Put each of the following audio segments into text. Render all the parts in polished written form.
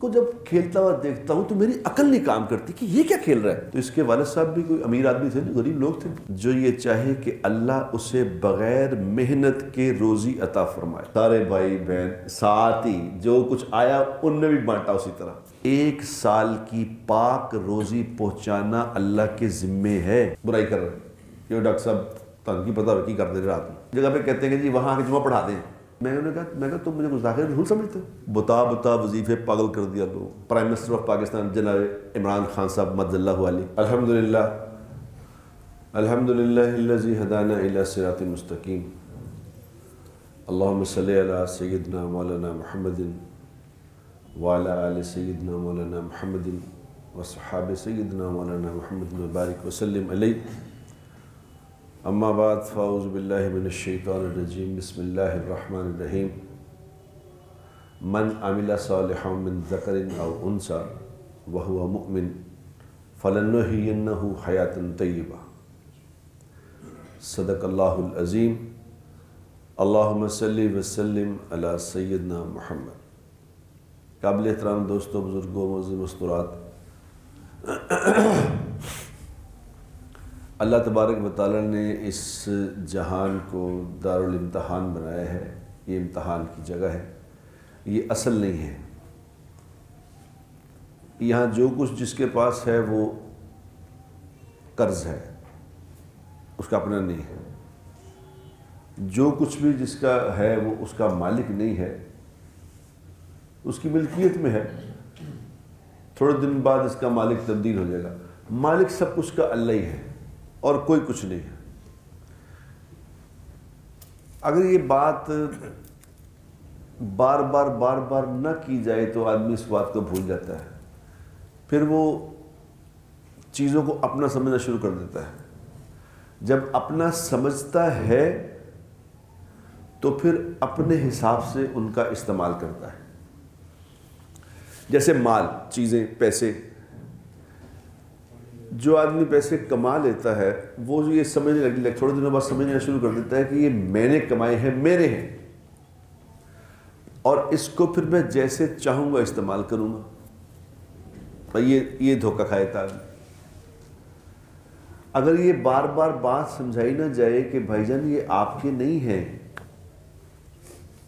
کو جب کھیلتا ہوا دیکھتا ہوں تو میری عقل نہیں کام کرتی کہ یہ کیا کھیل رہا ہے. تو اس کے والد صاحب بھی کوئی امیر آدمی تھے, غریب لوگ تھے, جو یہ چاہے کہ اللہ اسے بغیر محنت کے روزی عطا فرمائے. سارے بھائی بہن ساتھ ہی جو کچھ آیا ان نے بھی بانٹا اسی طرح. 1 سال کی پاک روزی پہنچانا اللہ کے ذمے ہے. برائی کر رہے ہیں کہ ڈاکٹر صاحب تنگی پتہ ہو کی کرتے رات میں جگہ پہ کہتے ہیں کہ جی وہاں کے جمعہ پڑھا دیں. میں نے کہا تم مجھے گستاخی رسول سمجھتے ہو؟ بتا وظیفے پاگل کر دیا لوگ. پرائم منسٹر آف پاکستان جناب عمران خان صاحب مد اللہ علیہ, الحمدللہ الذی ہدانا الی صراط مستقیم, اللہم صلی علی سیدنا مولانا محمد وعلی آل سیدنا مولانا محمد وصحاب سیدنا مولانا محمد وبارک وسلم علیہ. اما بعد فاعوذ باللہ من الشیطان الرجیم, بسم اللہ الرحمن الرحیم. من عمل صالحا من ذکر او انثى وهو مؤمن فلنحيينه حیاة طیبہ. صدق اللہ العظیم. اللہم صلی وسلم علی سیدنا محمد. قابل احترام دوستوں, بزرگوں, معزز مستورات, اللہ تبارک و تعالیٰ نے اس جہان کو دارالامتحان بنایا ہے. یہ امتحان کی جگہ ہے, یہ اصل نہیں ہے. یہاں جو کچھ جس کے پاس ہے وہ قرض ہے, اس کا اپنا نہیں ہے. جو کچھ بھی جس کا ہے وہ اس کا مالک نہیں ہے, اس کی ملکیت میں ہے. تھوڑے دن بعد اس کا مالک تبدیل ہو جائے گا. مالک سب کچھ کا اللہ ہی ہے اور کوئی کچھ نہیں ہے. اگر یہ بات بار بار نہ کی جائے تو آدمی اس بات کو بھول جاتا ہے, پھر وہ چیزوں کو اپنا سمجھنا شروع کر دیتا ہے. جب اپنا سمجھتا ہے تو پھر اپنے حساب سے ان کا استعمال کرتا ہے. جیسے مال, چیزیں, پیسے. جو آدمی پیسے کما لیتا ہے وہ یہ سمجھنے لگے, تھوڑے دنوں بعد سمجھنا شروع کر دیتا ہے کہ یہ میں نے کمائے ہیں, میرے ہیں, اور اس کو پھر میں جیسے چاہوں گا استعمال کروں گا. یہ دھوکہ کھائے تھا. اگر یہ بار بات سمجھائی نہ جائے کہ بھائی جان یہ آپ کے نہیں ہیں,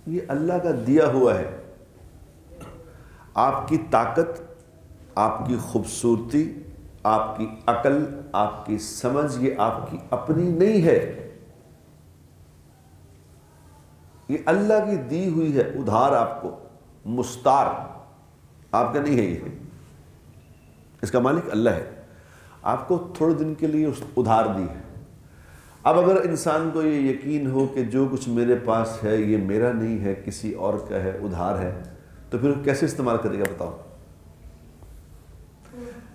یہ اللہ کا دیا ہوا ہے. آپ کی طاقت, آپ کی خوبصورتی, آپ کی عقل, آپ کی سمجھ یہ آپ کی اپنی نہیں ہے. یہ اللہ کی دی ہوئی ہے, ادھار آپ کو, مستار آپ کا نہیں ہے. یہ اس کا مالک اللہ ہے. آپ کو تھوڑے دن کے لیے ادھار دی ہے. اب اگر انسان کو یہ یقین ہو کہ جو کچھ میرے پاس ہے یہ میرا نہیں ہے, کسی اور کا ہے, ادھار ہے, تو پھر کیسے استعمال کرے گا بتاؤ؟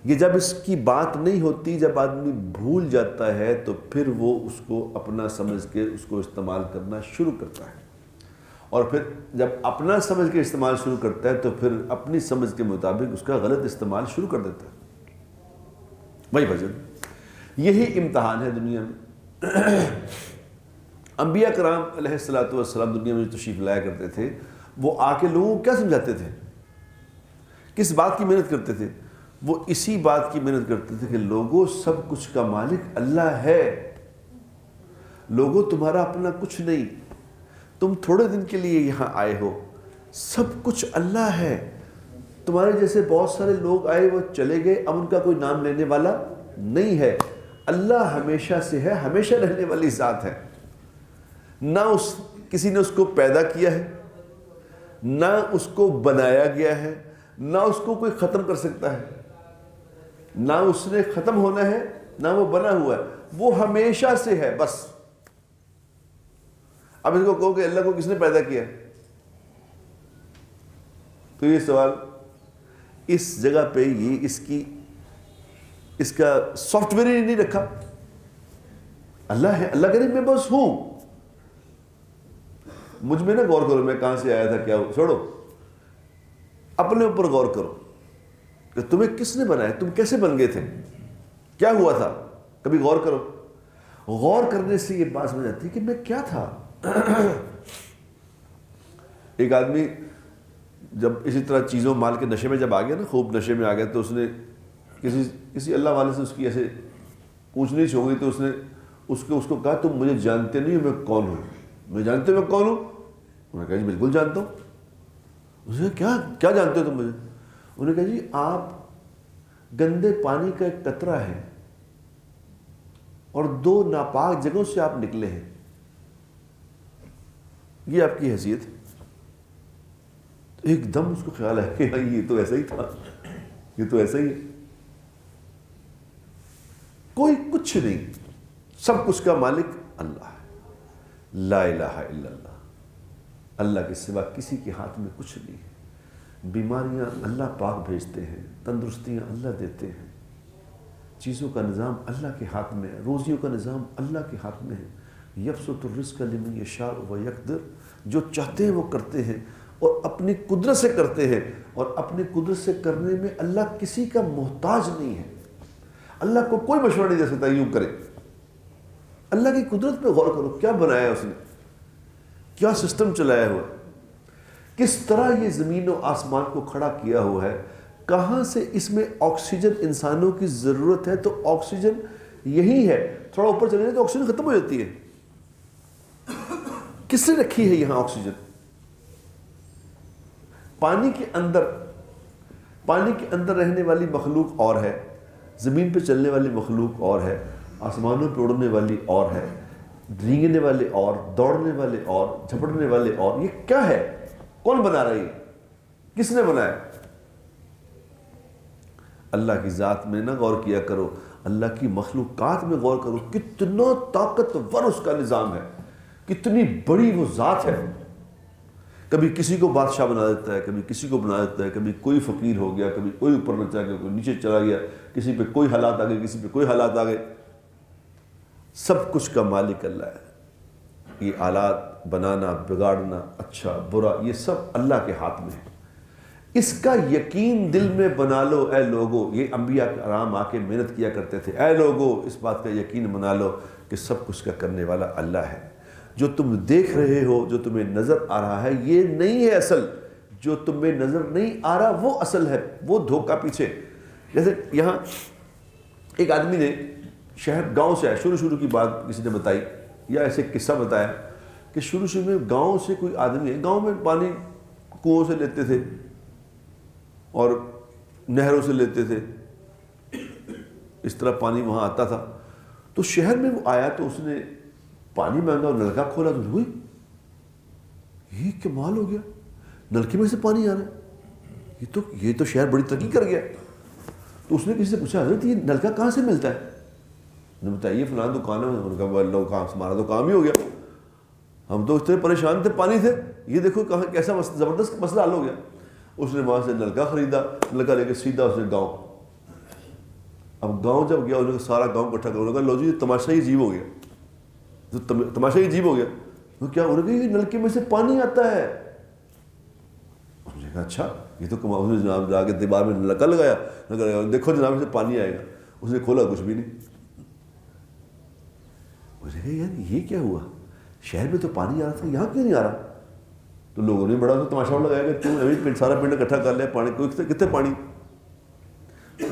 یہ جب اس کی بات نہیں ہوتی, جب آدمی بھول جاتا ہے تو پھر وہ اس کو اپنا سمجھ کے اس کو استعمال کرنا شروع کرتا ہے. اور پھر جب اپنا سمجھ کے استعمال شروع کرتا ہے تو پھر اپنی سمجھ کے مطابق اس کا غلط استعمال شروع کر دیتا ہے. بھائی بھجن, یہی امتحان ہے دنیا میں. انبیاء کرام علیہ السلام دنیا میں جو تشریف لایا کرتے تھے وہ آ کے لوگوں کو کیا سمجھاتے تھے, کس بات کی محنت کرتے تھے؟ وہ اسی بات کی محنت کرتے تھے کہ لوگوں سب کچھ کا مالک اللہ ہے. لوگوں تمہارا اپنا کچھ نہیں, تم تھوڑے دن کے لیے یہاں آئے ہو, سب کچھ اللہ ہے. تمہارے جیسے بہت سارے لوگ آئے وہ چلے گئے, اب ان کا کوئی نام لینے والا نہیں ہے. اللہ ہمیشہ سے ہے, ہمیشہ رہنے والی ذات ہے. نہ کسی نے اس کو پیدا کیا ہے, نہ اس کو بنایا گیا ہے, نہ اس کو کوئی ختم کر سکتا ہے. نہ اس نے ختم ہونا ہے, نہ وہ بنا ہوا ہے, وہ ہمیشہ سے ہے بس. اب اس کو کہو کہ اللہ کو کس نے پیدا کیا, تو یہ سوال اس جگہ پہ یہ اس کا سافٹ ویئر ہی نہیں رکھا. اللہ ہے, اللہ کرے میں بس ہوں. مجھ میں نہ غور کرو میں کہاں سے آیا تھا, کیا ہو, چھوڑو. اپنے اوپر غور کرو کہ تمہیں کس نے بنایا, تم کیسے بن گئے تھے, کیا ہوا تھا, کبھی غور کرو. غور کرنے سے یہ بات سمجھ آتی ہے کہ میں کیا تھا. ایک آدمی جب اسی طرح چیزوں مال کے نشے میں جب آ گیا نا، خوب نشے میں آ گیا، تو اس نے کسی اللہ والے سے اس کی ایسے پوچھ نہیں ہو گئی، تو اس کو کہا تم مجھے جانتے نہیں ہو میں کون ہوں، میں جانتے ہو میں کون ہوں؟ انہوں نے کہا جی بالکل جانتا ہوں۔ اس نے کہا کیا جانتے ہو تم مجھے؟ انہوں نے کہا جی آپ گندے پانی کا ایک قطرہ ہے اور 2 ناپاک جگہوں سے آپ نکلے ہیں، یہ آپ کی حیثیت ہے۔ ایک دم اس کو خیال ہے کہ یہ تو ایسا ہی تھا، یہ تو ایسا ہی ہے، کوئی کچھ نہیں، سب کچھ کا مالک اللہ ہے، لا الہ الا اللہ، اللہ کے سوا کسی کے ہاتھ میں کچھ نہیں ہے۔ بیماریاں اللہ پاک بھیجتے ہیں، تندرستیاں اللہ دیتے ہیں، چیزوں کا نظام اللہ کے ہاتھ میں ہے، روزیوں کا نظام اللہ کے ہاتھ میں ہے۔ یبسط الرزق لمن یشاء ویقدر، جو چاہتے ہیں وہ کرتے ہیں اور اپنی قدرت سے کرتے ہیں، اور اپنی قدرت سے کرنے میں اللہ کسی کا محتاج نہیں ہے، اللہ کو کوئی مشورہ نہیں دے سکتا یوں کرے۔ اللہ کی قدرت پہ غور کرو، کیا بنایا ہے اس نے، کیا سسٹم چلایا ہوا ہے، کس طرح یہ زمین و آسمان کو کھڑا کیا ہوا ہے، کہاں سے اس میں آکسیجن انسانوں کی ضرورت ہے، تو آکسیجن یہی ہے، تھوڑا اوپر چلے جائے تو آکسیجن ختم ہو جاتی ہے۔ کس نے رکھی ہے یہاں آکسیجن؟ پانی کے اندر رہنے والی مخلوق اور ہے، زمین پہ چلنے والی مخلوق اور ہے، آسمانوں پہ اڑنے والی اور ہے، رینگنے والے اور، دوڑنے والے اور، جھپٹنے والے اور، یہ کیا ہے؟ کون بنا رہا ہے؟ کس نے بنایا؟ اللہ کی ذات میں نہ غور کیا کرو، اللہ کی مخلوقات میں غور کرو، کتنا طاقتور اس کا نظام ہے، کتنی بڑی وہ ذات ہے۔ کبھی کسی کو بادشاہ بنا دیتا ہے، کبھی کسی کو بنا دیتا ہے، کبھی کوئی فقیر ہو گیا، کبھی کوئی اوپر نہ چلا گیا، کوئی نیچے چلا گیا، کسی پہ کوئی حالات آ گئے، کسی پہ کوئی حالات آ گئے۔ سب کچھ کا مالک اللہ ہے۔ یہ آلات بنانا، بگاڑنا، اچھا برا، یہ سب اللہ کے ہاتھ میں ہے۔ اس کا یقین دل میں بنا لو اے لوگو، یہ انبیاء کرام آ کے محنت کیا کرتے تھے، اے لوگو اس بات کا یقین بنا لو کہ سب کچھ کا کرنے والا اللہ ہے۔ جو تم دیکھ رہے ہو، جو تمہیں نظر آ رہا ہے، یہ نہیں ہے اصل، جو تمہیں نظر نہیں آ رہا وہ اصل ہے، وہ دھوکہ پیچھے۔ جیسے یہاں ایک آدمی نے گاؤں سے آیا، شروع کی بات کسی نے بتائی یا ایسے قصہ بتایا کہ شروع میں گاؤں سے کوئی آدمی ہے، گاؤں میں پانی کنووں سے لیتے تھے اور نہروں سے لیتے تھے، اس طرح پانی وہاں آتا تھا۔ تو شہر میں وہ آیا تو اس نے پانی مانگا اور نلکا کھولا تو ہوئی، یہ کمال ہو گیا، نلکے میں سے پانی آ رہا ہے، یہ تو شہر بڑی ترقی کر گیا۔ تو اس نے کسی سے پوچھا حضرت یہ نلکا کہاں سے ملتا ہے؟ نے بتایا فلاں دکان ہے۔ انہوں نے کہا اللہ کہاں، ہمارا تو کام ہی ہو گیا، ہم تو اتنے پریشان تھے پانی سے، یہ دیکھو کہاں کیسا زبردست مسئلہ حل ہو گیا۔ اس نے وہاں سے نلکا خریدا، نلکا لے کے سیدھا اس نے گاؤں، اب گاؤں جب گیا انہوں نے سارا گاؤں اکٹھا کر، انہوں نے کہا لو جی تماشا ہی عجیب ہو گیا، تماشا ہی عجیب ہو گیا۔ تو کیا؟ انہوں نے کہا یہ نلکے میں سے پانی آتا ہے۔ انہوں نے کہا اچھا یہ تو کمال۔ اس نے جناب جا کے دیوار میں نلکا لگایا، دیکھو جناب سے پانی آئے گا، اس نے کھولا کچھ بھی نہیں۔ اس نے کہا یار یہ کیا ہوا، شہر میں تو پانی آ رہا تھا، یہاں کیوں نہیں آ رہا؟ تو لوگوں نے بڑا تماشا لگایا کہ کیوں سارا پنڈ اکٹھا کر لیا، پانی کتنے پانی۔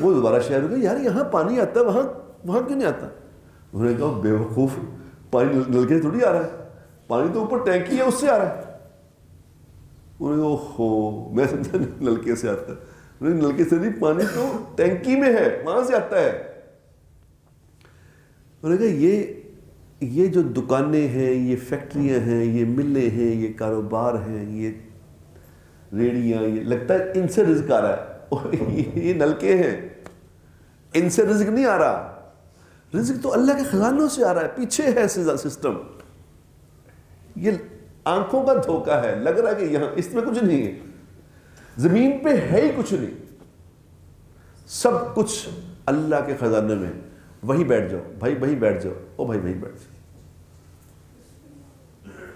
وہ دوبارہ شہر میں یار یہاں پانی آتا ہے، وہاں کیوں نہیں آتا؟ انہوں نے کہا بے وقوف، پانی نلکے سے تھوڑی آ رہا ہے، پانی تو اوپر ٹینکی ہے اس سے آ رہا ہے۔ انہوں نے کہا اوہو میں سمجھا نلکے سے آتا ہے۔ انہوں نے نلکے سے نہیں، پانی تو ٹینکی میں ہے، وہاں سے آتا ہے۔ انہوں نے کہا یہ جو دکانیں ہیں، یہ فیکٹریاں ہیں، یہ ملیں ہیں، یہ کاروبار ہیں، یہ ریڑیاں، یہ لگتا ہے ان سے رزق آ رہا ہے، یہ نلکے ہیں، ان سے رزق نہیں آ رہا، رزق تو اللہ کے خزانوں سے آ رہا ہے، پیچھے ہے سسٹم۔ یہ آنکھوں کا دھوکہ ہے، لگ رہا ہے کہ یہاں اس میں کچھ نہیں ہے، زمین پہ ہے ہی کچھ نہیں، سب کچھ اللہ کے خزانے میں۔ وہیں بیٹھ جاؤ بھائی، وہیں بیٹھ جاؤ، او بھائی وہیں بیٹھ جاؤ،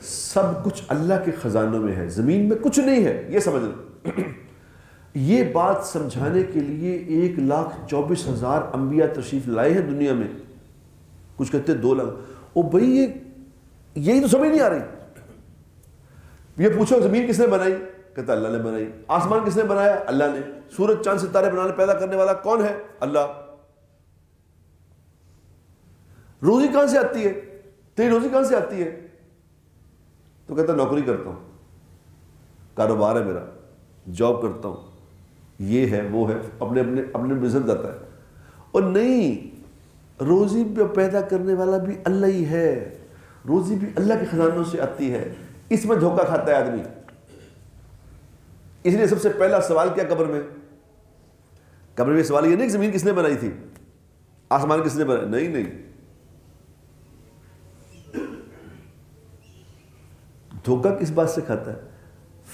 سب کچھ اللہ کے خزانوں میں ہے، زمین میں کچھ نہیں ہے، یہ سمجھ لو۔ یہ بات سمجھانے کے لیے 1,24,000 انبیاء تشریف لائے ہیں دنیا میں، کچھ کہتے ہیں 2 لاکھ۔ او بھائی یہی تو سمجھ نہیں آ رہی۔ یہ پوچھو زمین کس نے بنائی؟ کہتا اللہ نے بنائی. آسمان کس نے بنایا؟ اللہ نے. سورج چاند ستارے بنانے پیدا کرنے والا کون ہے؟ اللہ. روزی کہاں سے آتی ہے؟ تیری روزی کہاں سے آتی ہے؟ تو کہتا نوکری کرتا ہوں, کاروبار ہے میرا, جاب کرتا ہوں, یہ ہے وہ ہے, اپنے اپنے اپنے بزنس جاتا ہے. اور نہیں, روزی پیدا کرنے والا بھی اللہ ہی ہے, روزی بھی اللہ کے خزانوں سے آتی ہے. اس میں دھوکہ کھاتا ہے آدمی. اس لیے سب سے پہلا سوال کیا قبر میں؟ قبر میں سوال یہ نہیں کہ زمین کس نے بنائی تھی, آسمان کس نے بنایا, نہیں نہیں. دھوکہ کس بات سے کھاتا ہے؟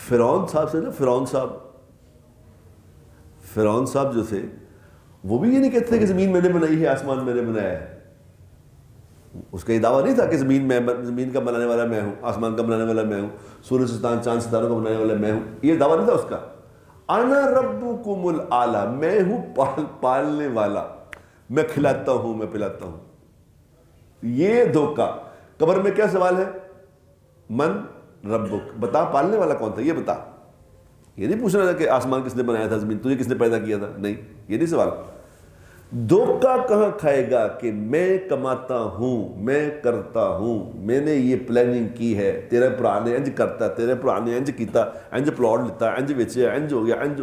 فرعون صاحب سے نا. فرعون صاحب جو تھے وہ بھی یہ نہیں کہتے کہ زمین میں نے بنائی ہے, آسمان میں نے بنایا ہے. اس کا یہ دعویٰ نہیں تھا کہ زمین کا بنانے والا میں ہوں, آسمان کا بنانے والا میں ہوں, سورج چاند ستاروں کا بنانے والا میں ہوں. یہ دعویٰ نہیں تھا اس کا. انا ربکم الاعلی, میں ہوں پالنے والا, میں کھلاتا ہوں, میں پلاتا ہوں. یہ دھوکہ. قبر میں کیا سوال ہے؟ من ربک, بتا پالنے والا کون تھا, یہ بتا. یہ نہیں پوچھنا تھا کہ آسمان کس نے بنایا تھا, زمین تجھے کس نے پیدا کیا تھا, نہیں, یہ نہیں سوال. دھوکہ کہاں کھائے گا کہ میں کماتا ہوں, میں کرتا ہوں, میں نے یہ پلاننگ کی ہے, تیرے پرانے انج کرتا, تیرے پرانے انج کیتا, انج پلاٹ لیتا, انج بیچے, انج ہو گیا, انج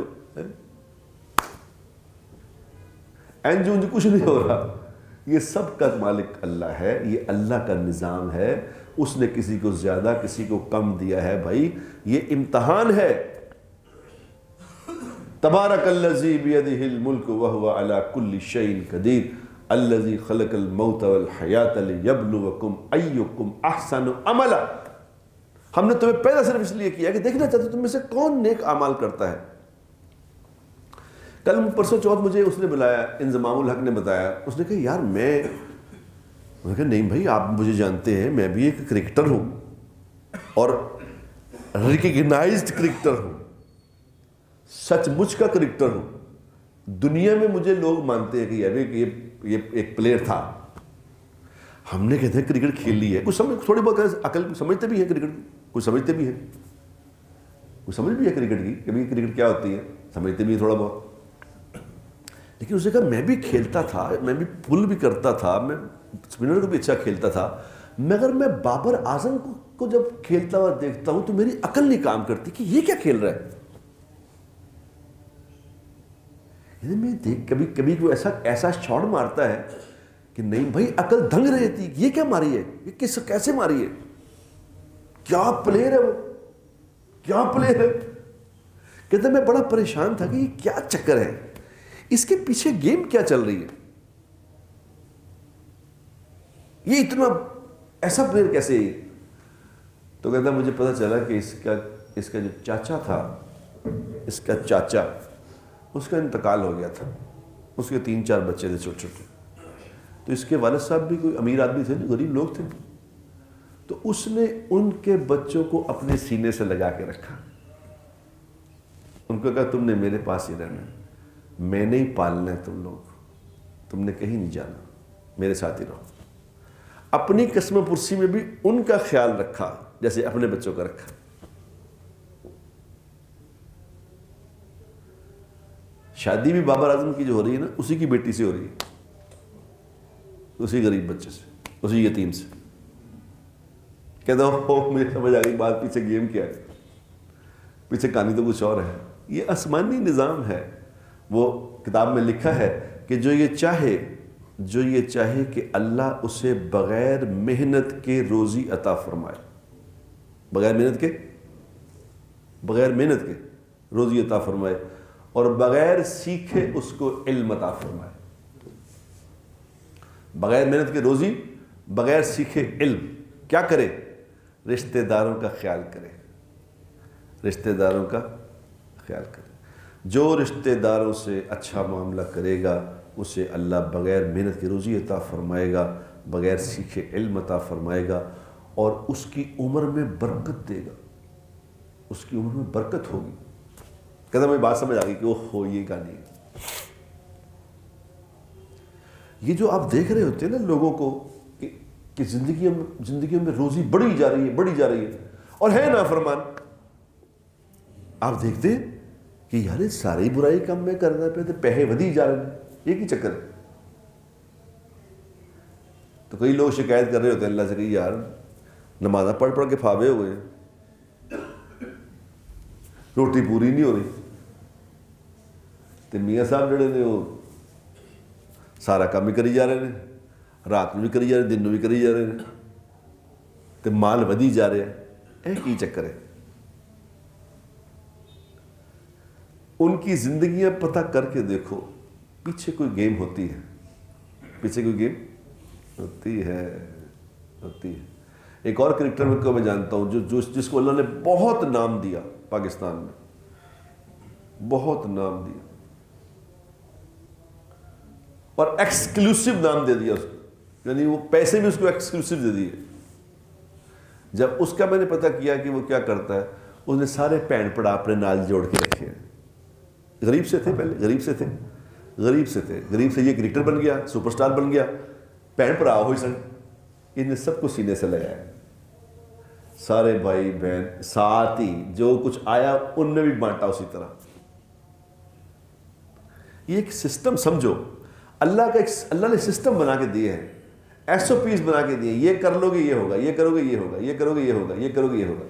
انج کچھ نہیں ہو رہا. یہ سب کا مالک اللہ ہے, یہ اللہ کا نظام ہے. اس نے کسی کو زیادہ کسی کو کم دیا ہے. بھائی یہ امتحان ہے. تبارک الذی بیدہ الملک وہو علی کل شیء قدیر الذی خلق الموت والحیاۃ لیبلوکم ایکم احسن عملا. ہم نے تمہیں پیدا صرف اس لیے کیا کہ دیکھنا چاہتے تم میں سے کون نیک اعمال کرتا ہے. کل پرسوں چوتھ مجھے اس نے بلایا, انضمام الحق نے بتایا. اس نے کہا یار میں نے کہا نہیں بھائی آپ مجھے جانتے ہیں, میں بھی ایک کرکٹر ہوں اور ریکگنائزڈ کرکٹر ہوں, سچ مچ کا کرکٹر ہوں. دنیا میں مجھے لوگ مانتے ہیں کہ یہ ایک پلیئر تھا. ہم نے کہتے ہیں کرکٹ کھیل لی ہے, کچھ تھوڑی بہت عقل سمجھتے بھی ہیں کرکٹ کی, کچھ سمجھتے بھی ہیں, کچھ سمجھ بھی ہے کرکٹ کی کہ کرکٹ کیا ہوتی ہے, سمجھتے بھی ہیں تھوڑا بہت. لیکن اس نے کہا میں بھی کھیلتا تھا, میں بھی پل بھی کرتا تھا, میں اسپنر کو بھی اچھا کھیلتا تھا, مگر میں بابر اعظم کو جب کھیلتا ہوا دیکھتا ہوں تو میری عقل نہیں کام کرتی کہ یہ کیا کھیل رہا ہے. میں دیکھ کبھی کبھی کوئی ایسا شاٹ مارتا ہے کہ نہیں بھائی عقل دھنگ رہی تھی, یہ کیا ماری ہے, یہ کیسے ماری ہے, کیا پلیئر ہے وہ, کیا پلیئر ہے. کہتے میں بڑا پریشان تھا کہ یہ کیا چکر ہے, اس کے پیچھے گیم کیا چل رہی ہے, یہ اتنا ایسا پلیئر کیسے ہے. تو کہتا مجھے پتا چلا کہ اس کا جو چاچا تھا, اس کا چاچا, اس کا انتقال ہو گیا تھا. اس کے 3-4 بچے تھے چھوٹے چھوٹے. تو اس کے والد صاحب بھی کوئی امیر آدمی تھے, غریب لوگ تھے. تو اس نے ان کے بچوں کو اپنے سینے سے لگا کے رکھا. ان کو کہا تم نے میرے پاس ہی رہنا ہے, میں نے ہی پالنا ہے تم لوگ, تم نے کہیں نہیں جانا, میرے ساتھ ہی رہو. اپنی قسم پرسی میں بھی ان کا خیال رکھا جیسے اپنے بچوں کا رکھا. شادی بھی بابر اعظم کی جو ہو رہی ہے نا, اسی کی بیٹی سے ہو رہی ہے, اسی غریب بچے سے, اسی یتیم سے. کہتا ہوں مجھے سمجھ آ گئی بات, پیچھے گیم کیا ہے, پیچھے کہانی تو کچھ اور ہے. یہ آسمانی نظام ہے. وہ کتاب میں لکھا ہے کہ جو یہ چاہے کہ اللہ اسے بغیر محنت کے روزی عطا فرمائے, بغیر محنت کے روزی عطا فرمائے, اور بغیر سیکھے اس کو علم عطا فرمائے. بغیر محنت کے روزی, بغیر سیکھے علم. کیا کرے؟ رشتہ داروں کا خیال کرے, رشتہ داروں کا خیال کرے. جو رشتہ داروں سے اچھا معاملہ کرے گا اسے اللہ بغیر محنت کے روزی عطا فرمائے گا, بغیر سیکھے علم عطا فرمائے گا, اور اس کی عمر میں برکت دے گا, اس کی عمر میں برکت ہوگی. کہتا مجھے بات سمجھ آ گئی کہ وہ یہ کہانی ہے. یہ جو آپ دیکھ رہے ہوتے ہیں نا لوگوں کو کہ زندگیوں میں روزی بڑھی جا رہی ہے, اور ہے نافرمان. آپ دیکھتے ہیں کہ یار ساری برائی کم میں کرنا پہ تو پیسے ودی جا رہے ہیں، یہ کی چکر ہے؟ تو کئی لوگ شکایت کر رہے ہوتے ہیں اللہ سے کہ یار نمازیں پڑھ پڑھ کے پھاوے ہوئے ہیں، روٹی پوری نہیں ہو رہی، تو میاں صاحب جڑے نے وہ سارا کام ہی کری جا رہے ہیں، رات میں بھی کری جا رہے ہیں، دن میں بھی کری جا رہے ہیں، تو مال ودی جا رہے ہیں، کی چکر ہے؟ ان کی زندگیاں پتہ کر کے دیکھو، پیچھے کوئی گیم ہوتی ہے، پیچھے کوئی گیم ہوتی ہے۔ ایک اور کرکٹر کو میں جانتا ہوں جس کو اللہ نے بہت نام دیا پاکستان میں، بہت نام دیا اور ایکسکلوسیو نام دے دیا اس کو، یعنی وہ پیسے بھی اس کو ایکسکلوسیو دے دیے۔ جب اس کا میں نے پتہ کیا کہ وہ کیا کرتا ہے، اس نے سارے پین پڑا اپنے نال جوڑ کے رکھے ہیں۔ غریب سے تھے، پہلے غریب سے تھے، غریب سے یہ کرکٹر بن گیا، سپر سٹار بن گیا، پین پڑا ہوئی سن، ان نے سب کو سینے سے لگایا، سارے بھائی بہن ساتھ ہی جو کچھ آیا ان نے بھی بانٹا اسی طرح۔ یہ ایک سسٹم سمجھو، اللہ نے سسٹم بنا کے دیے ہیں، ایس او پیز بنا کے دیے، یہ کر لو گے یہ ہوگا، یہ کرو گے یہ ہوگا، یہ کرو گے یہ ہوگا، یہ کرو گے یہ ہوگا۔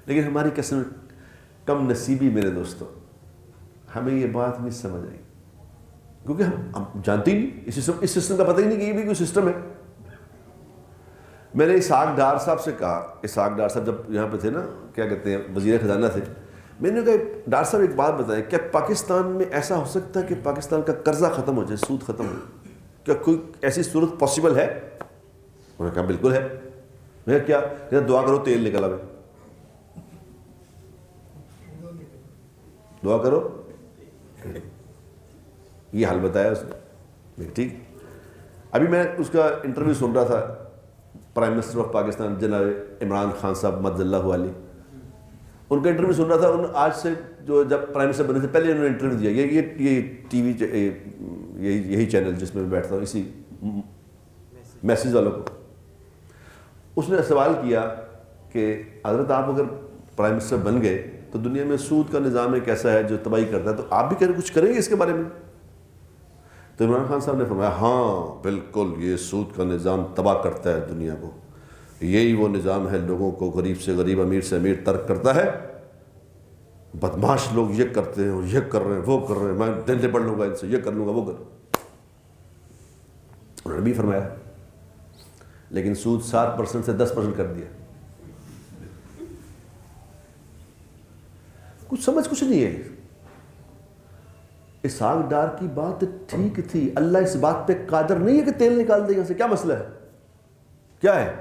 لیکن ہماری قسم کم نصیبی میرے دوستوں، ہمیں یہ بات نہیں سمجھ آئی، کیونکہ ہم جانتے ہی نہیں اس سسٹم کا پتہ ہی نہیں کہ یہ بھی کوئی سسٹم ہے۔ میں نے اسحاق ڈار صاحب سے کہا، اسحاق ڈار صاحب جب یہاں پہ تھے نا، کیا کہتے ہیں، وزیر خزانہ تھے، میں نے کہا ڈار صاحب ایک بات بتائیں، کیا پاکستان میں ایسا ہو سکتا ہے کہ پاکستان کا قرضہ ختم ہو جائے، سود ختم ہو جائے؟ کیا کوئی ایسی صورت پاسبل ہے؟ انہوں نے کہا بالکل ہے۔ میں کیا دعا کرو تیل نکل آئے، دعا کرو، یہ حل بتایا اس نے۔ ٹھیک، ابھی میں اس کا انٹرویو سن رہا تھا، پرائم منسٹر آف پاکستان جناب عمران خان صاحب مد اللہ علیہ، ان کا انٹرویو سن رہا تھا۔ انہوں آج سے جو جب پرائم منسٹر بنے سے پہلے انہوں نے انٹرویو دیا، یہ ٹی وی یہی چینل جس میں میں بیٹھتا ہوں، اسی میسیج والوں کو، اس نے سوال کیا کہ حضرت آپ اگر پرائم منسٹر بن گئے تو دنیا میں سود کا نظام ایک ایسا ہے جو تباہی کرتا ہے، تو آپ بھی کچھ کریں گے اس کے بارے میں؟ تو عمران خان صاحب نے فرمایا ہاں بالکل، یہ سود کا نظام تباہ کرتا ہے دنیا کو، یہی وہ نظام ہے لوگوں کو غریب سے غریب، امیر سے امیر ترک کرتا ہے، بدماش لوگ یہ کرتے ہیں، یہ کر رہے ہیں، وہ کر رہے ہیں، میں دل سے پڑھ لوں گا ان سے، یہ کر لوں گا، وہ کر، انہوں نے بھی فرمایا۔ لیکن سود 7% سے 10% کر دیا، کچھ سمجھ کچھ نہیں ہے۔ اسحاق ڈار کی بات ٹھیک تھی، اللہ اس بات پہ قادر نہیں ہے کہ تیل نکال دے یہاں سے، کیا مسئلہ ہے؟ کیا ہے؟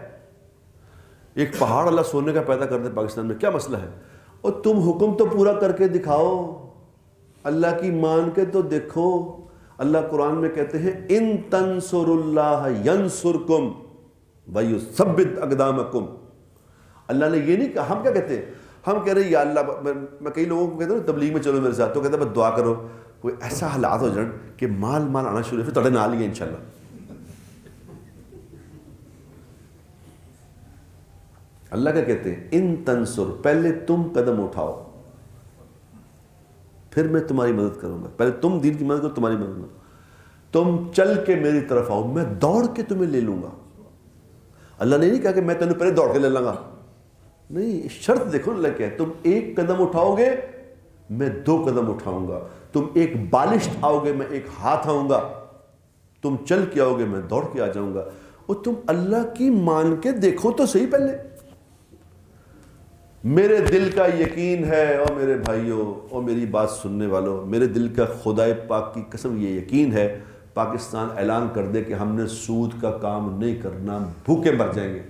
ایک پہاڑ اللہ سونے کا پیدا کر دے پاکستان میں، کیا مسئلہ ہے؟ اور تم حکم تو پورا کر کے دکھاؤ، اللہ کی مان کے تو دیکھو۔ اللہ قرآن میں کہتے ہیں ان تنصر اللہ ینصرکم ویثبت اقدامکم۔ اللہ نے یہ نہیں کہا، ہم کیا کہتے ہیں؟ ہم کہہ رہے ہیں یا اللہ، میں کئی لوگوں کو کہتا ہوں تبلیغ میں چلو میرے ساتھ، تو کہتا ہے بس دعا کرو کوئی ایسا حالات ہو جائیں کہ مال آنا شروع ہو، پھر تھوڑے نال ہی ہے انشاءاللہ۔ اللہ کیا کہتے ہیں ان تنصر، پہلے تم قدم اٹھاؤ پھر میں تمہاری مدد کروں گا، پہلے تم دین کی مدد کرو، تمہاری مدد کروں، تم چل کے میری طرف آؤ، میں دوڑ کے تمہیں لے لوں گا۔ اللہ نے نہیں کہا کہ میں تمہیں پہلے دوڑ کے لے لوں گا، نہیں، شرط دیکھو اللہ کیا ہے، تم ایک قدم اٹھاؤ گے میں 2 قدم اٹھاؤں گا، تم ایک بالشت آؤ گے میں 1 ہاتھ آؤں گا، تم چل کے آؤ گے میں دوڑ کے آ جاؤں گا۔ اور تم اللہ کی مان کے دیکھو تو صحیح پہلے۔ میرے دل کا یقین ہے، اور میرے بھائیوں اور میری بات سننے والوں، میرے دل کا خدا پاک کی قسم یہ یقین ہے، پاکستان اعلان کر دے کہ ہم نے سود کا کام نہیں کرنا، بھوکے مر جائیں گے،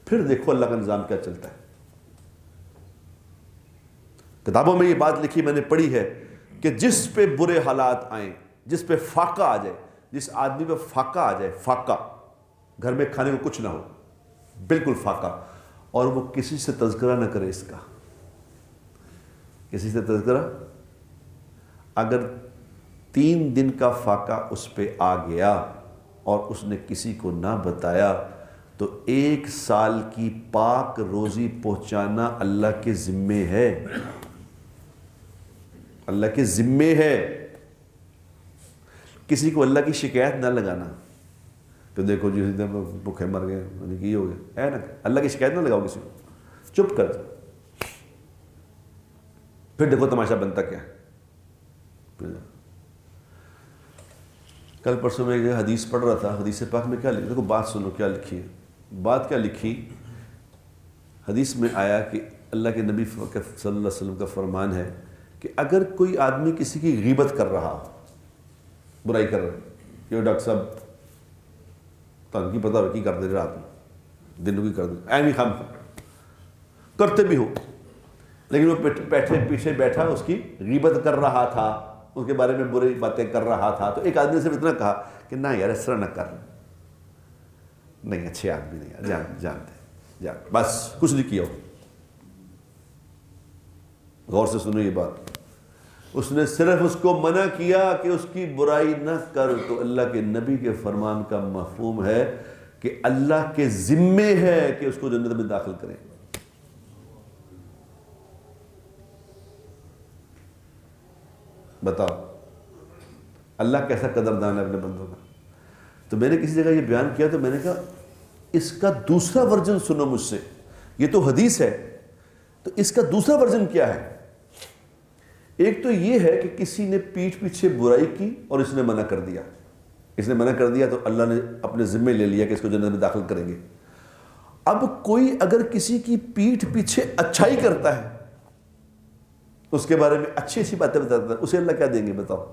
پھر دیکھو اللہ کا نظام کیا چلتا ہے۔ کتابوں میں یہ بات لکھی میں نے پڑھی ہے کہ جس پہ برے حالات آئیں، جس پہ فاقہ آ جائے، جس آدمی پہ فاقہ آ جائے، فاقہ، گھر میں کھانے کو کچھ نہ ہو، بالکل فاقہ، اور وہ کسی سے تذکرہ نہ کرے اس کا، کسی سے تذکرہ، اگر 3 دن کا فاقہ اس پہ آ گیا اور اس نے کسی کو نہ بتایا، تو 1 سال کی پاک روزی پہنچانا اللہ کے ذمے ہے، اللہ کے ذمے ہے۔ کسی کو اللہ کی شکایت نہ لگانا کہ دیکھو جی بھوکے مر گئے، یہ ہو گیا، ہے نا، اللہ کی شکایت نہ لگاؤ کسی کو، چپ کر۔ پھر دیکھو تماشا بنتا کیا ہے۔ کل پرسوں میں ایک حدیث پڑھ رہا تھا، حدیث پاک میں کیا لکھا، دیکھو بات سنو کیا لکھی ہے، بات کیا لکھی۔ حدیث میں آیا کہ اللہ کے نبی صلی اللہ علیہ وسلم کا فرمان ہے کہ اگر کوئی آدمی کسی کی غیبت کر رہا ہو، برائی کر رہا ہے کہ ڈاکٹر صاحب تن کی پتہ کی کر دے رات میں دن کی کر دے، نہیں خام کرتے بھی ہو، لیکن وہ پیچھے بیٹھا اس کی غیبت کر رہا تھا، اس کے بارے میں بری باتیں کر رہا تھا، تو ایک آدمی نے صرف اتنا کہا کہ نہ یار اس طرح نہ کر، نہیں اچھے آدمی نہیں یار، جانتے بس کچھ نہیں کیا ہو۔ غور سے سنو یہ بات، اس نے صرف اس کو منع کیا کہ اس کی برائی نہ کر، تو اللہ کے نبی کے فرمان کا مفہوم ہے کہ اللہ کے ذمے ہے کہ اس کو جنت میں داخل کریں۔ بتاؤ اللہ کیسا قدردان ہے اپنے بندوں کا۔ تو میں نے کسی جگہ یہ بیان کیا تو میں نے کہا اس کا دوسرا ورژن سنو مجھ سے، یہ تو حدیث ہے، تو اس کا دوسرا ورژن کیا ہے؟ ایک تو یہ ہے کہ کسی نے پیٹھ پیچھے برائی کی اور اس نے منع کر دیا، اس نے منع کر دیا تو اللہ نے اپنے ذمے لے لیا کہ اس کو جنت میں داخل کریں گے۔ اب کوئی اگر کسی کی پیٹھ پیچھے اچھائی کرتا ہے، اس کے بارے میں اچھی اچھی باتیں بتاتا ہے، اسے اللہ کیا دیں گے بتاؤ؟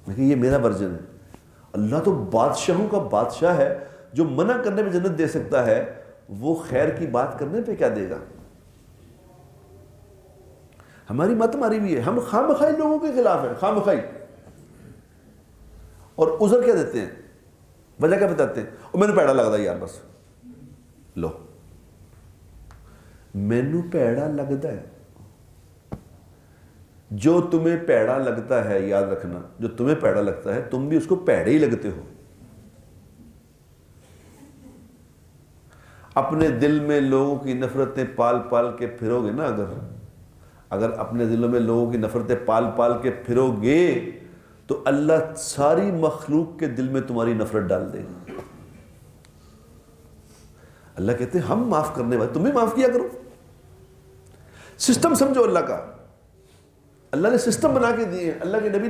لیکن یہ میرا ورژن ہے۔ اللہ تو بادشاہوں کا بادشاہ ہے، جو منع کرنے میں جنت دے سکتا ہے، وہ خیر کی بات کرنے پہ کیا دے گا؟ ہماری مت ماری ہوئی ہے، ہم خواہ مخواہ لوگوں کے خلاف ہیں، خواہ مخواہ، اور عذر کیا دیتے ہیں، وجہ کیا بتاتے ہیں؟ اور مینو پیڑا لگتا ہے یار، بس لو مینو پیڑا لگتا ہے۔ جو تمہیں پیڑا لگتا ہے، یاد رکھنا، جو تمہیں پیڑا لگتا ہے تم بھی اس کو پیڑے ہی لگتے ہو۔ اپنے دل میں لوگوں کی نفرتیں پال پال کے پھرو گے نا، اگر اپنے دلوں میں لوگوں کی نفرتیں پال پال کے پھرو گے تو اللہ ساری مخلوق کے دل میں تمہاری نفرت ڈال دے گا۔ اللہ کہتے ہیں ہم معاف کرنے والے، تم بھی معاف کیا کرو۔ سسٹم سمجھو اللہ کا، اللہ نے سسٹم بنا کے دیے ہیں۔ اللہ کے نبی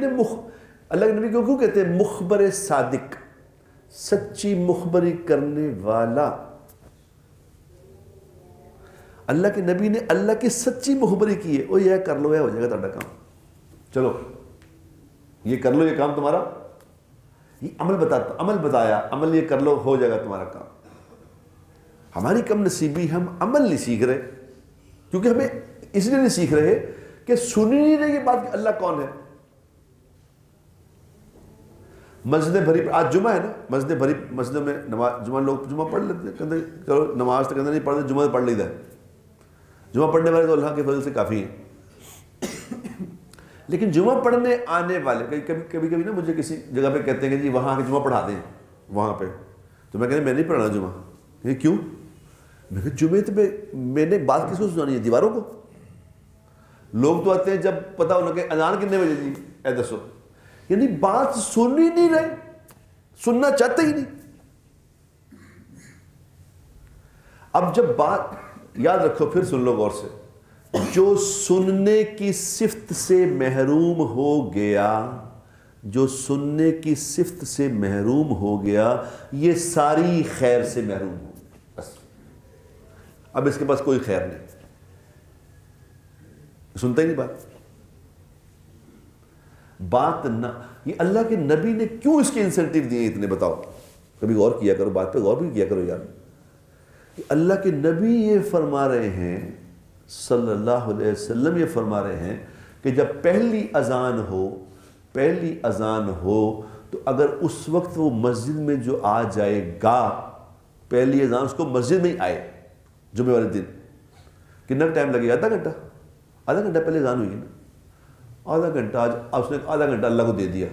کو کیوں کہتے ہیں مخبر صادق، سچی مخبری کرنے والا۔ اللہ کے نبی نے اللہ کی سچی مخبری کی ہے، وہ یہ کر لو، یہ ہو جائے گا تمہارا کام، چلو یہ کر لو، یہ کام تمہارا، یہ عمل بتایا، عمل یہ کر لو، ہو جائے گا تمہارا کام۔ ہماری کم نصیبی، ہم عمل نہیں سیکھ رہے، کیونکہ ہمیں اس لیے نہیں سیکھ رہے کہ سنی نہیں رہے یہ بات کہ اللہ کون ہے۔ مسجدیں بھری، آج جمعہ ہے نا، مسجدوں میں نماز، جمعہ لوگ جمعہ پڑھ لیتے، کہتے چلو نماز تو کہتے نہیں پڑھتے، جمعہ پڑھ لیتا ہے، جمعہ پڑھنے والے تو اللہ کے فضل سے کافی ہیں۔ لیکن جمعہ پڑھنے آنے والے کبھی نا مجھے کسی جگہ پہ کہتے ہیں کہ جی وہاں کے جمعہ پڑھا دیں وہاں پہ، تو میں کہتے ہیں میں نہیں پڑھنا جمعہ۔ یہ کیوں؟ میں کہ جمعے تو میں نے بات کس کو سنانی ہے؟ دیواروں کو؟ لوگ تو آتے ہیں جب پتہ ہونا کہ اذان کتنے بجے جی اے دسو، یعنی بات سن ہی نہیں رہے، سننا چاہتے ہی نہیں۔ اب جب بات یاد رکھو، پھر سن لو غور سے، جو سننے کی صفت سے محروم ہو گیا، جو سننے کی صفت سے محروم ہو گیا، یہ ساری خیر سے محروم ہو، بس اب اس کے پاس کوئی خیر نہیں، سنتا ہی نہیں بات نہ۔ یہ اللہ کے نبی نے کیوں اس کے انسینٹیو دیے اتنے، بتاؤ؟ کبھی غور کیا کرو، بات پہ غور بھی کیا کرو یار۔ اللہ کے نبی یہ فرما رہے ہیں، صلی اللہ علیہ وسلم یہ فرما رہے ہیں کہ جب پہلی اذان ہو تو اگر اس وقت وہ مسجد میں جو آ جائے گا، پہلی اذان اس کو مسجد میں ہی آئے جمعے والے دن، کتنا ٹائم لگے گا؟ آدھا گھنٹہ پہلے اذان ہوئی ہے نا، آدھا گھنٹہ، آج اس نے آدھا گھنٹہ اللہ کو دے دیا،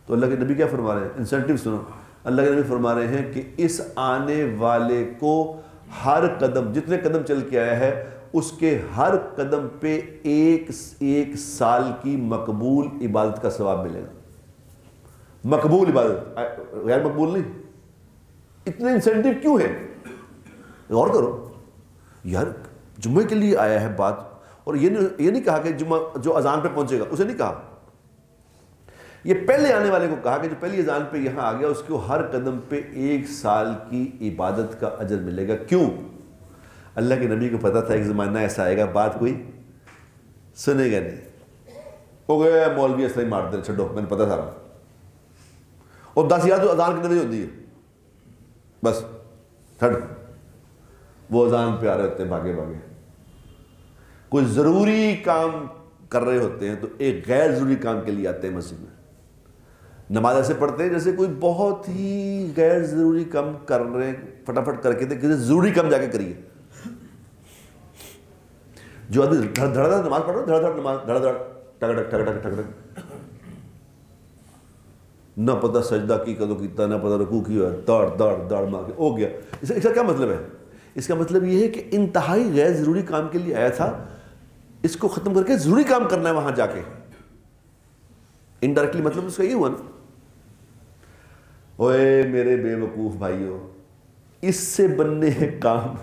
تو اللہ کے نبی کیا فرما رہے ہیں؟ انسینٹیو سنو، اللہ کے نبی فرما رہے ہیں کہ اس آنے والے کو ہر قدم، جتنے قدم چل کے آیا ہے اس کے ہر قدم پہ ایک سال کی مقبول عبادت کا ثواب ملے گا۔ مقبول عبادت، غیر مقبول نہیں۔ اتنے انسینٹیو کیوں ہے؟ غور کرو یار، جمعے کے لیے آیا ہے بات، اور یہ نہیں کہا کہ جمعہ جو اذان پہ پہنچے گا اسے نہیں کہا، یہ پہلے آنے والے کو کہا کہ جو پہلی اذان پہ یہاں آ گیا اس کو ہر قدم پہ 1 سال کی عبادت کا اجر ملے گا۔ کیوں؟ اللہ کے نبی کو پتا تھا ایک زمانہ ایسا آئے گا بات کوئی سنے گا نہیں، ہو گیا مولوی ایسا ہی مار دے، چھڈو، میں نے پتا تھا، اور 10 یاد تو اذان کی نبی ہوتی ہے، بس چھڈ، وہ اذان پہ آ رہے ہوتے ہیں بھاگے بھاگے، کوئی ضروری کام کر رہے ہوتے ہیں تو ایک غیر ضروری کام کے لیے آتے ہیں مسجد میں۔ نماز ایسے پڑھتے ہیں جیسے کوئی بہت ہی غیر ضروری کام کر رہے ہیں، فٹافٹ کر کے دے، کسی ضروری کام جا کے کریے۔ جو آدمی دھڑ دھڑ نماز پڑھ رہا ہے، دھڑ دھڑ نماز، دھڑ دھڑ ٹک ٹک ٹک ٹک ٹک ٹک، نہ پتہ سجدہ کی کدو کیتا، نہ پتہ رکوع کی ہوا، دوڑ دوڑ دوڑ مار کے ہو گیا۔ اس کا کیا مطلب ہے؟ اس کا مطلب یہ ہے کہ انتہائی غیر ضروری کام کے لیے آیا تھا، اس کو ختم کر کے ضروری کام کرنا ہے وہاں جا کے۔ انڈائریکٹلی مطلب اس کا یہ ہوا نا، اوے میرے بے وقوف بھائیو، اس سے بننے ہے کام،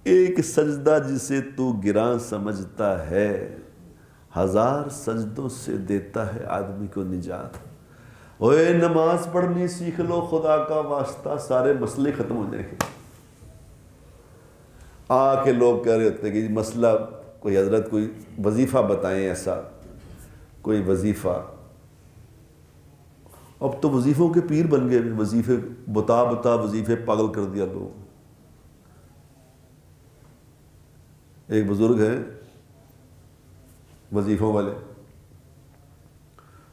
ایک سجدہ جسے تو گراں سمجھتا ہے 1000 سجدوں سے دیتا ہے آدمی کو نجات۔ اوے نماز پڑھنی سیکھ لو خدا کا واسطہ، سارے مسئلے ختم ہو جائیں گے۔ آ کے لوگ کہہ رہے ہوتے ہیں کہ مسئلہ کوئی حضرت کوئی وظیفہ بتائیں، ایسا کوئی وظیفہ۔ اب تو وظیفوں کے پیر بن گئے، وظیفے بتا بتا وظیفے پاگل کر دیا لوگ۔ ایک بزرگ ہیں وظیفوں والے،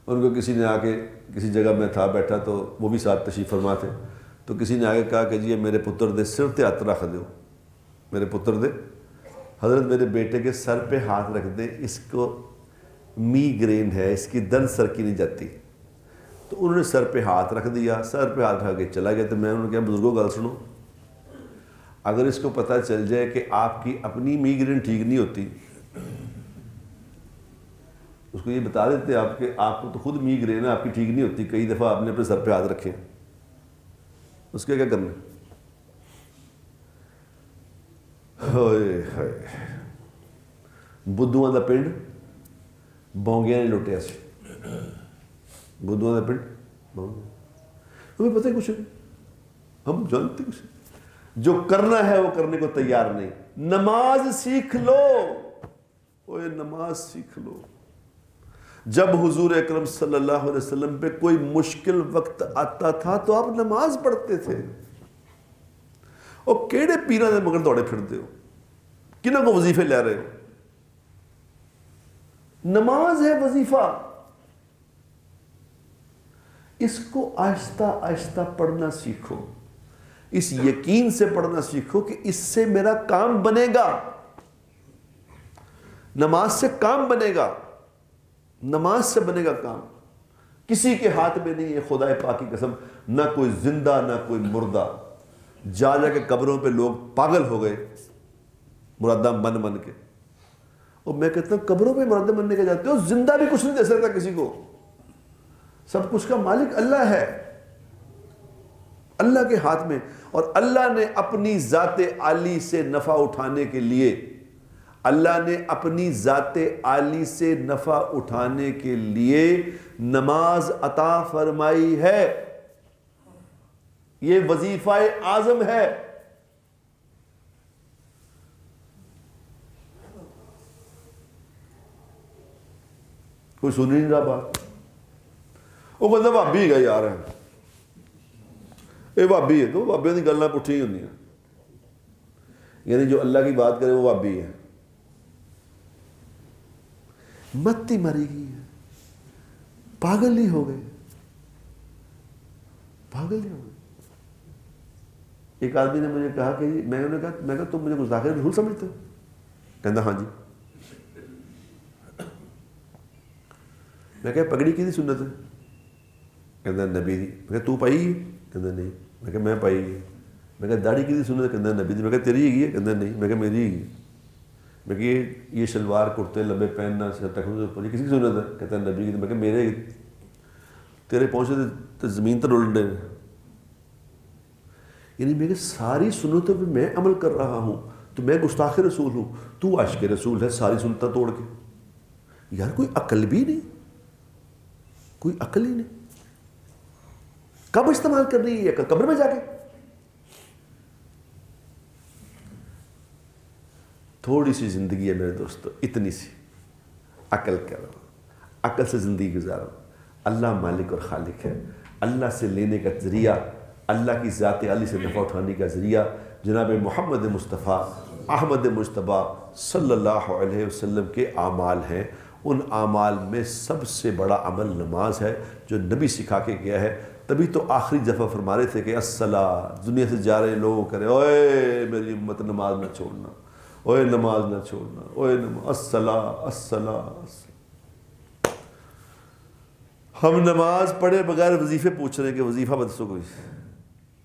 ان کو کسی نے آ کے، کسی جگہ میں تھا بیٹھا تو وہ بھی ساتھ تشریف فرما تھے، تو کسی نے آگے کہا کہ جی میرے پتر دے سر تے ہاتھ رکھ دو، میرے پتر دے، حضرت میرے بیٹے کے سر پہ ہاتھ رکھ دیں، اس کو میگرین ہے، اس کی درد سر کی نہیں جاتی۔ تو انہوں نے سر پہ ہاتھ رکھ دیا، سر پہ ہاتھ رکھ کے چلا گیا۔ تو میں انہوں نے کہا بزرگوں گل سنو، اگر اس کو پتہ چل جائے کہ آپ کی اپنی میگرین ٹھیک نہیں ہوتی، اس کو یہ بتا دیتے آپ کہ آپ کو تو خود میگرین ہے، آپ کی ٹھیک نہیں ہوتی، کئی دفعہ آپ نے اپنے سر پہ ہاتھ رکھے، اس کے کیا کرنا؟ ہوئے ہوئے بدھواں دا پنڈ بونگیاں نے لٹیا سی، بدھواں دا پنڈ بونگیاں، ہمیں پتہ ہے کچھ نہیں، ہم جانتے کچھ نہیں، جو کرنا ہے وہ کرنے کو تیار نہیں۔ نماز سیکھ لو، اوے نماز سیکھ لو۔ جب حضور اکرم صلی اللہ علیہ وسلم پہ کوئی مشکل وقت آتا تھا تو آپ نماز پڑھتے تھے، اور کیڑے پیروں دے مگر دوڑے پھرتے ہو، کنہاں کو وظیفے لے رہے ہو؟ نماز ہے وظیفہ، اس کو آہستہ آہستہ پڑھنا سیکھو، اس یقین سے پڑھنا سیکھو کہ اس سے میرا کام بنے گا، نماز سے کام بنے گا، نماز سے بنے گا کام، کسی کے ہاتھ میں نہیں ہے، خدا پاک کی قسم، نہ کوئی زندہ نہ کوئی مردہ۔ جا جا کے قبروں پہ لوگ پاگل ہو گئے مرادہ من من کے، اور میں کہتا ہوں قبروں پہ مرادہ مننے کے جاتے ہو، زندہ بھی کچھ نہیں دے سکتا کسی کو، سب کچھ کا مالک اللہ ہے، اللہ کے ہاتھ میں۔ اور اللہ نے اپنی ذات عالی سے نفع اٹھانے کے لیے، اللہ نے اپنی ذات عالی سے نفع اٹھانے کے لیے نماز عطا فرمائی ہے، یہ وظیفہ اعظم ہے۔ کوئی سن نہیں رہا بات، وہ بندہ بھابی گا یار، یہ بھابی ہے، تو بھابیوں کی گلاں پٹھی ہوں، یعنی جو اللہ کی بات کرے وہ بھابی ہے، متی مری گئی ہے، پاگل ہی ہو گئے، پاگل ہی ہو گئے۔ ایک آدمی نے مجھے کہا کہ میں نے کہا تم مجھے گستاخ رسول سمجھتے ہو؟ کہتا ہاں جی۔ میں کہا پگڑی کی سنت ہے؟ کہتا نبی دی۔ میں کہا تو پائی؟ کہتے نہیں. میں کہا میں پائی ہے. میں کہا داڑھی کی سنت کہتے نبی دی. میں کہا تیری ہی ہے کہتے نہیں. میں کہا میری ہی. میں کہ یہ شلوار کرتے لمبے پہننا کسی کی سنت ہے کہتا ہے نبی کی. میں کہا میرے تیرے پہنچے تو زمین تر الٹے. یعنی میرے ساری سنتوں پہ میں عمل کر رہا ہوں تو میں گستاخ رسول ہوں, تو عاشق رسول ہے ساری سنتیں توڑ کے. یار کوئی عقل بھی نہیں, کوئی عقل ہی نہیں. کب استعمال کر رہی ہے یہ عقل؟ قبر میں جا کے. تھوڑی سی زندگی ہے میرے دوستو, اتنی سی. عقل کرو, عقل سے زندگی گزارو. اللہ مالک اور خالق ہے. اللہ سے لینے کا ذریعہ, اللہ کی ذات عالی سے نفع اٹھانے کا ذریعہ جناب محمد مصطفیٰ احمد مجتبیٰ صلی اللہ علیہ وسلم کے اعمال ہیں. ان اعمال میں سب سے بڑا عمل نماز ہے جو نبی سکھا کے گیا ہے. تبھی تو آخری دفعہ فرما رہے تھے کہ الصلاۃ, دنیا سے جا رہے لوگوں کرے اوے میری امت نماز نہ چھوڑنا, اوے نماز نہ چھوڑنا, اوے نماز, الصلاۃ الصلاۃ. ہم نماز پڑھے بغیر وظیفے پوچھ رہے ہیں کہ وظیفہ بتسو.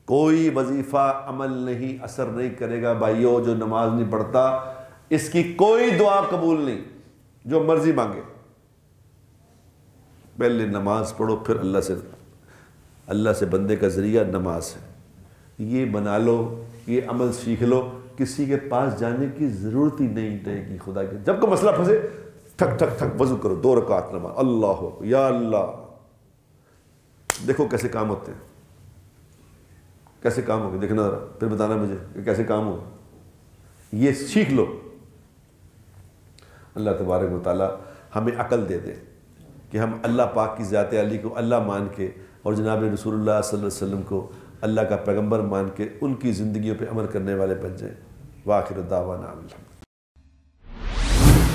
کوئی وظیفہ عمل نہیں, اثر نہیں کرے گا بھائیو. جو نماز نہیں پڑھتا اس کی کوئی دعا قبول نہیں, جو مرضی مانگے. پہلے نماز پڑھو, پھر اللہ سے بندے کا ذریعہ نماز ہے. یہ بنا لو, یہ عمل سیکھ لو, کسی کے پاس جانے کی ضرورت ہی نہیں رہے گی. خدا کے جب کوئی مسئلہ پھنسے ٹھک ٹھک ٹھک وضو کرو, 2 رکعت نماز, اللہ یا اللہ. دیکھو کیسے کام ہوتے ہیں, کیسے کام ہوگا دیکھنا ذرا, پھر بتانا مجھے کہ کیسے کام ہوگا. یہ سیکھ لو. اللہ تبارک و تعالی ہمیں عقل دے دے کہ ہم اللہ پاک کی ذات عالی کو اللہ مان کے اور جناب رسول اللہ صلی اللہ علیہ وسلم کو اللہ کا پیغمبر مان کے ان کی زندگیوں پہ عمل کرنے والے بن جائیں. وآخر دعوانا الحمدللہ.